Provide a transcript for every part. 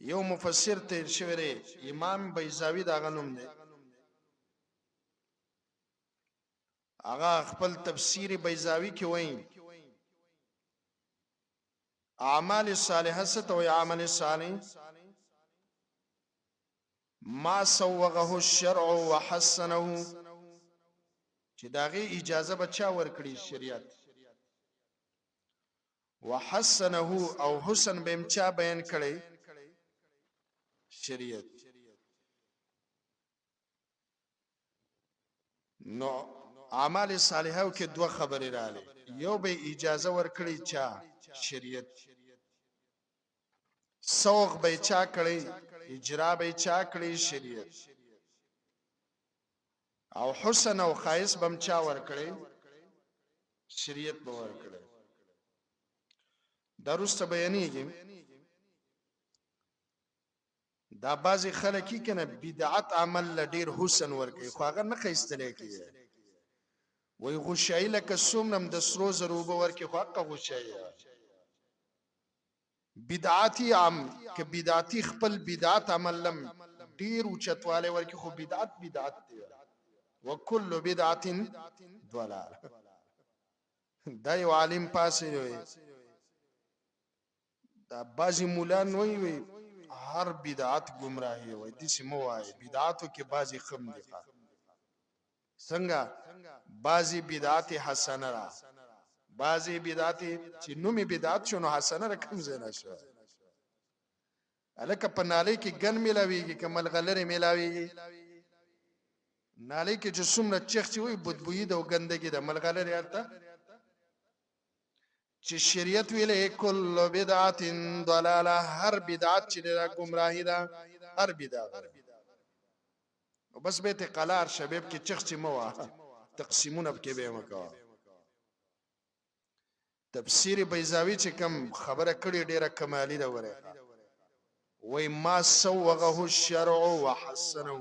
یو مفسر تیر شوی دی امام بیضاوی دا غنوم دی هغه خپل تفسیر بیضاوی کې وایي اعمال الصالحه ست او عمل صالح ما سوغه الشرع وحسنه چې داغه اجازه بچا ورکړي شریعت وحسنه او حسن بهم چا بیان کړي شریعت نو اعمال صالحه کې دوه خبرې رااله یو به اجازه ورکړي چا شریعت سوغ به چا کړي اجرا به چا کړي شریعت او حسن او خایس بم چا ورکړي شریعت به ورکړي درسته بیانېږي دا بعضی خلک کنه بدعت عمل لډیر حسن ورکي خو هغه نه خېستلې کیږي وای غشای لکه سومنم د سرو زروب ورکي خو حق غشای بدعتي عام ک بدعتي خپل بدعت عمل لم ډیر اوچتواله ورکي خو بدعت دی وکل بدعت ضلال دا یو عالم پاسې وي دا بعضی مولان وي هر بدعت گمراهی وای د سیمو وای بدعاتو کې بعضی خم دي څنګه بعضی بدعت حسنه را بعضی بدعت چې نومي بدعت شنو حسنه رقم زنه شو الکه په نالی کې ګن ملاويږي کمل غلره ملاويږي نالی کې چې څومره چخچي وي بدبوئی د ګندګي د ملغلره یالته چې شریعت ویلې کل بدعت ضلاله هر بدعت چې د گمراهی ده هر بدعت او بس به ته قلار شباب کې چخچي مو تقسیمونه کې به مکو تفسیر بیضاوی چې کم خبره کړي ډیره کمالی ده وره وای ما سوغه الشرع وحسنه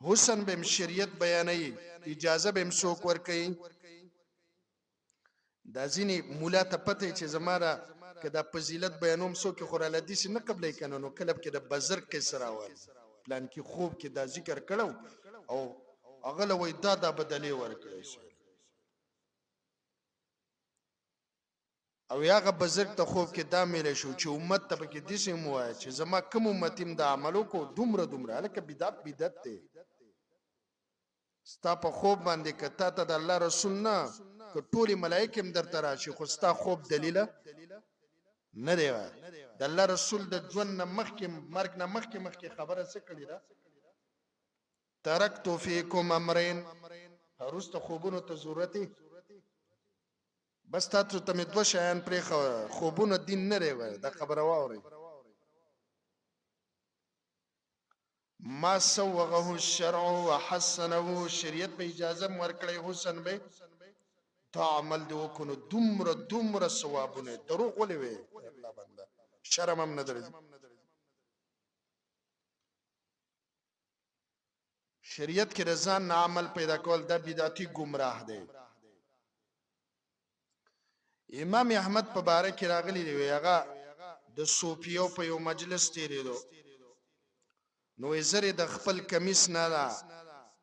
حسن بهم شریعت بیانې اجازه بهم څوک ور کوي دا ځینی مولا ته پته چې زماره کدا فضیلت بیانوم سو کې خور الحدیث نه قبلې کنه نو کلب کې د بزرګ کې سراوال پلان کې خوب کې دا ذکر کړو او اغله وې دا بدلې ورکړې شي او یاغه بزرګ ته خوب کې دا ملې شو چې امت ته کې دې سم وای چې زما کوم امتیم د عملو کو دومره الکه بدعت ته ستا په خوب باندې کته ته د الله رسول نه که ټولي ملائکه هم درته راشي خو ستا خوب دلیل نه دی د الله رسول د ژوند مخکې مرګ نه مخکې خبره څه کړی دا ترکت فیکم امرین هرست خوبونو ته ضرورت بس تاسو ته مې دوه شیان پرې خوبونو دین نه لري دا خبره واوري ما سوغه الشرع وحسنه شریعت به اجازه ورکړي حسن به تا عمل دی وکونو دومره ثوابونه دروغ ولې وي الله بنده شرم هم نه درځي شریعت کې رضان عمل پیدا کول د بدعتي گمراه دی امام احمد په باره کې راغلی دی هغه د صوفیو په یو مجلس تیریدو نو زری د خپل کمیس نه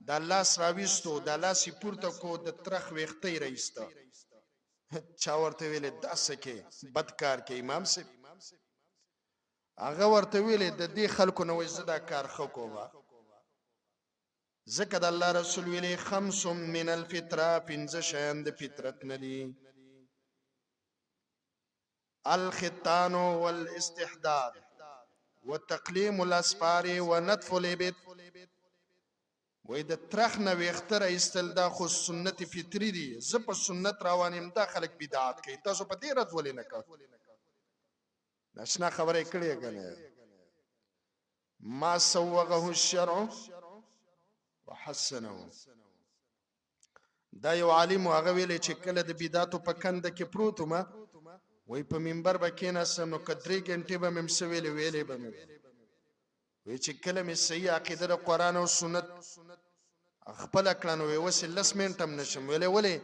د الله سراويستو د الله سی پورته کو د ترخ وختې رئیسته چا ورته ویل داسه کې بدکار کې امام سي هغه ورته ویل د دې خلکو نو زدا کار خو کوما زکه د الله رسول ویلي خمس من الفطره پنځه شیان د فطرت ندي الختان والاستحداد وتقليم الاسفار ونتف الابد وې د ترخ نه وختره استل دا خو سنت فطری دي ز په سنت روانم دا خلک بدعت کوي تاسو په دې رد ولې نه کوي نشنا خبره کړې کنه ما سوغه الشرع وحسنه دا یو عالم هغه ویل چې کله د بدعتو په کند کې پروت ما وای په منبر بکینا سم نو کدرې غنټه به مم سویلې ویلې به وای چې کلمه صحیح عقیده د قران او سنت خپل کړنو وي وسه لس منټم نشم ویلې ولې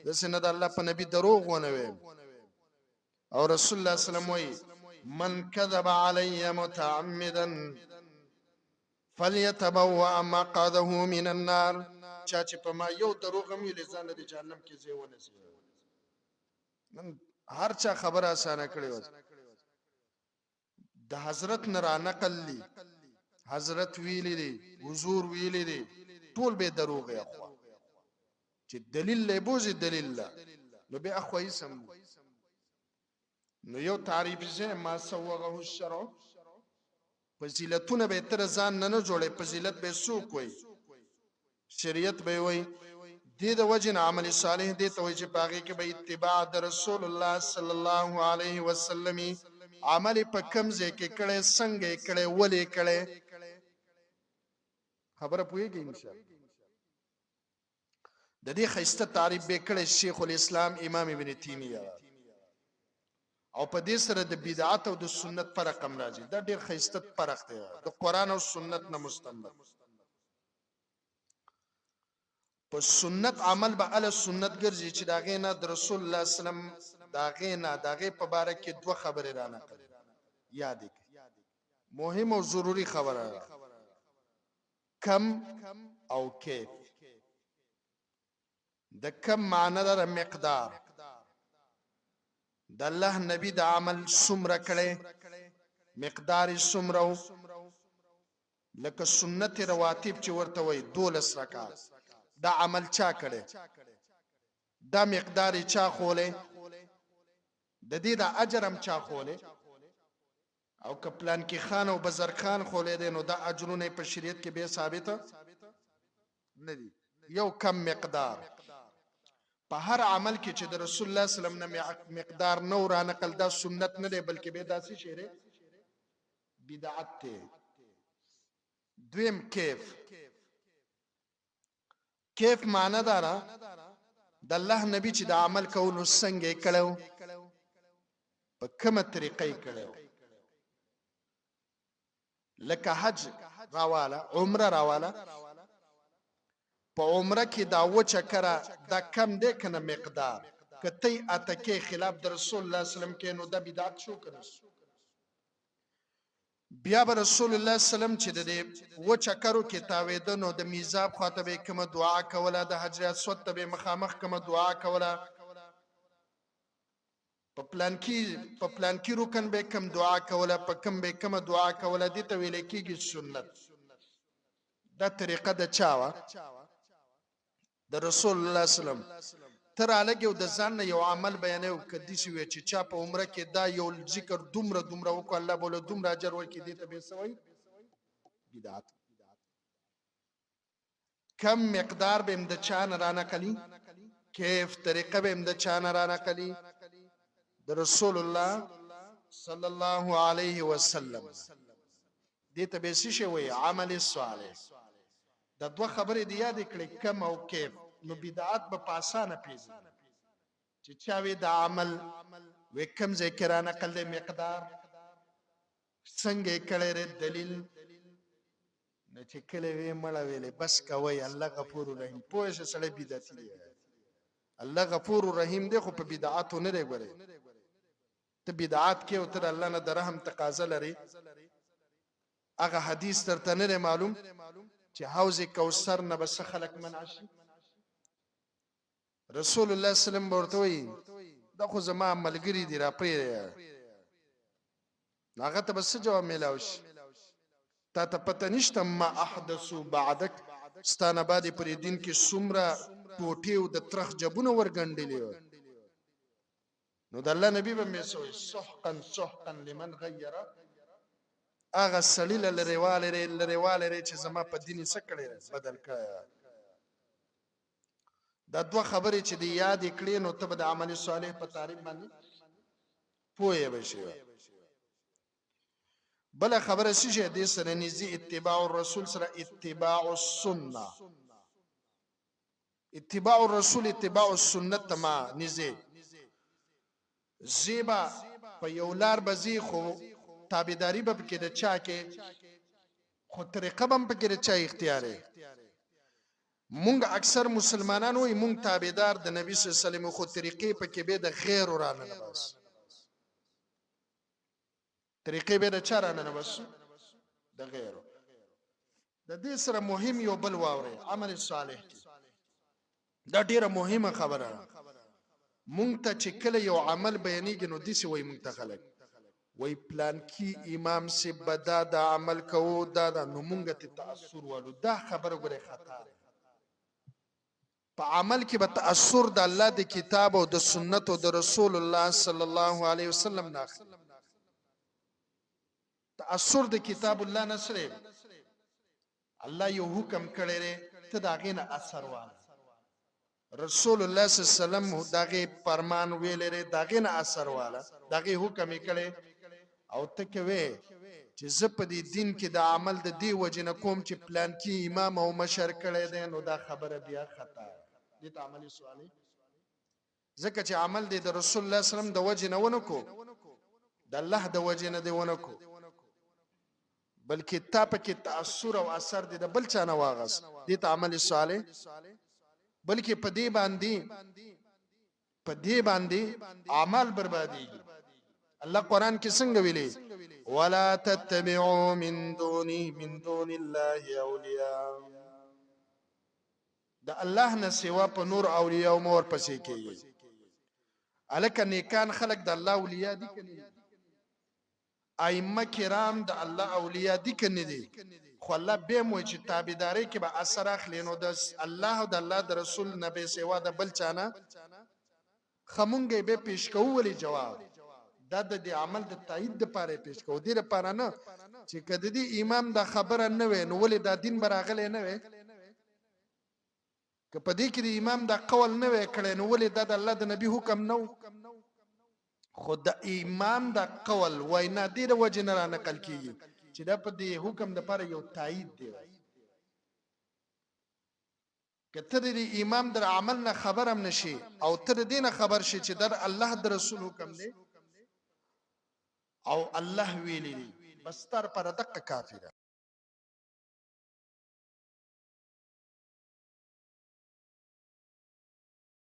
د سنت الله په نبی دروغ ونه وي او رسول الله صلی الله علیه وسلم وای من كذب علي متعمدا فليتبوأ مقعده من النار. چا چې په ما یو دروغ هم ویل ځان د جهنم کې ځای ونیسي. نن هر چا خبره اسانه کړې و. د حضرت نه را نقل لی حضرت ویلی دی حضور ویلی دی ټول به دروغ یا خو چې دلیل له بوزي دلیل لا نو به اخوي سم نو یو تعریف زه ما سوغه الشرع فضیلتونه به تر ځان نه جوړې فضیلت به سوق وي شریعت به وي دې د وجن عمل صالح دې ته وي چې باغې کې به اتباع د رسول الله صلی الله علیه وسلم عمل په کم ځای کې کړي څنګه کړي ولې کړي خبره پوهیږي ان شاء الله. د دې خسته تعریف به کړي شیخ الاسلام امام ابن تیمیه او په دې سره د بدعت او د سنت فرق هم راځي. دا ډېر خسته فرق دی د قران او سنت نه مستنبط. په سنت عمل به ال سنت ګرځي چې دا غینه د رسول الله صلی الله علیه وسلم دا غینه دغه په باره کې دوه خبرې را نقل یاد کړئ. مهم او ضروری خبره کم او کیف. د کم معنی د مقدار د الله نبی د عمل سمره کړي مقدار سمرو لکه سنت رواتب چې ورته وي 12 رکعات دا عمل چا کړي دا مقدار چا خوله د دې د اجر هم چا خوله او کپلان کې خان او بزر خان خوله دي نو دا اجرونه په شریعت کې به ثابت نه دي. یو کم مقدار په هر عمل کې چې د رسول الله صلی الله علیه وسلم مقدار نو را نقل دا سنت نه دی بلکې به داسې شی بدعت دی. دویم کیف معنی دارا د الله نبی چې د عمل کولو څنګه کړو په کومه طریقې کړو لکه حج راواله عمره راواله په عمره کې دا و چکره دا کم دی کنه مقدار کته اتکه خلاف د رسول الله صلی الله علیه وسلم کې نو دا بدعت شو کنه. بیا به رسول الله صلی الله علیه وسلم چې د و چکرو کې تاویدنو د میزاب خاطبه کوم دعا کوله د حجر اسود ته مخامخ کوم دعا کوله په پلان کې رکن به کوم دعا کوله په کوم به کوم دعا کوله دي ته ویل کېږي سنت. دا طریقه د چاوه د رسول الله صلی الله علیه وسلم تر الګو د ځان یو عمل بیانو کدي شوی چې چا په عمره کې دا یو ذکر دومره وکړه الله بوله دومره اجر ورکړي دي ته به سوي بدعت. کم مقدار به د چان را نقلی کیف طریقه به د چان را نقلی د رسول الله صلی الله علیه وسلم دې ته به شي وي عمل صالح. د دوه خبرې دی یاد کړئ کم او کیف نو بدعت به پاسانه پیږي چې چاوي د عمل وکم ذکر نقل د مقدار څنګه کړي دلیل نه چې کله وی مړه ویلې بس کوي الله غفور رحیم پوه شي سړی بدعتي دی. الله غفور رحیم دی خو په بدعات نه دی ګوري ته بدعات کې او تر الله نه درهم تقاضا لري. هغه حدیث ترته نه معلوم چې حوض کوثر نه بس خلق منعشي رسول الله صلی الله علیه وسلم ورته وی دا خو زما ملګری دی را پرې هغه ته بس جواب میلاوش تا ته پته نشته ما احدثو بعدک ستانه باندې پر دین کې سمره ټوټي او د ترخ جبونه ورګنډلې نو د الله نبی به میسوي سحقا لمن غیر اغه سلیل لريواله چې زما په دین څخه کړي بدل کړه. دا دوه خبرې چې دی یاد کړې نو ته د عمل صالح په تعریف باندې پوهه بشي. بل خبره چې دې سره نزي اتباع الرسول سره اتباع السنه اتباع الرسول اتباع السنه تما نزي زیبا په یو لار بزی خو تابعداري به کې د چا کې خو طریقه به په کې د چا اختیاري. مونږ اکثر مسلمانانو یې مونږ تابعدار د نبی صلی الله علیه وسلم خو طریقې په کې به د غیر ورانه بس طریقې به د چا رانه بس د غیرو. د دې سره مهم یو بل واوري عمل صالح کی دا ډیره مهمه خبره ده. مونږ ته چې کله یو عمل بیانېږي نو داسې وایي مونږ ته خلک وای پلان کی امام سے بدا دا عمل کوو دا نو مونږ ته تاثر والو. دا خبره ګره خطا په عمل کې به تاثر د الله د کتاب او د سنت او د رسول الله صلی الله علیه وسلم نه تاثر د کتاب الله نسره الله یو حکم کړی دی ته دا غینه اثر وال رسول الله صلی الله علیه وسلم داغه فرمان ویلې داغه نه اثر والا داغه حکم کړي او ته کوي چې زپ دي دین کې د عمل د دی وجنه کوم چې پلان کې امام او مشر کړي دي نو دا خبره بیا خطا دي ته عملي سوالي ځکه چې عمل دی د رسول الله صلی الله علیه وسلم د وجنه ونکو د الله د وجنه دی ونکو بلکې تا په کې تاثر او اثر دی د بل چا نه واغس دي ته عملي سوالي بلکې په دې باندې اعمال بربادي. الله قران کې څنګه ویلي ولا تتبعوا من دون الله اولیاء د الله نه سوا په نور اولیاء او مور پسې کېږي. الکه نیکان خلق د الله اولیاء دي کني ائمه کرام د الله اولیاء دي کني دي خو الله به مو چې تابعداري کې به اثر اخلي نو د الله او د الله د رسول نبی سیوا د بل چانه خمونګې به پیش کوولې جواب د عمل د تایید د پاره پیش کو دي لپاره نه چې کده دي امام د خبره نه وي نو ولې د دین براغله نه وي که په دې کې د امام د قول نه وي کړي نو ولې د الله د نبی حکم نو خود د امام د قول وینا دي د وجه نه نقل کیږي چې دا په دې حکم د پاره یو تایید دی. کته دې امام در عمل نه خبرم نشي او تر دې نه خبر شي چې در الله د رسول حکم دی او الله ویلي بس تر پر دقه کافر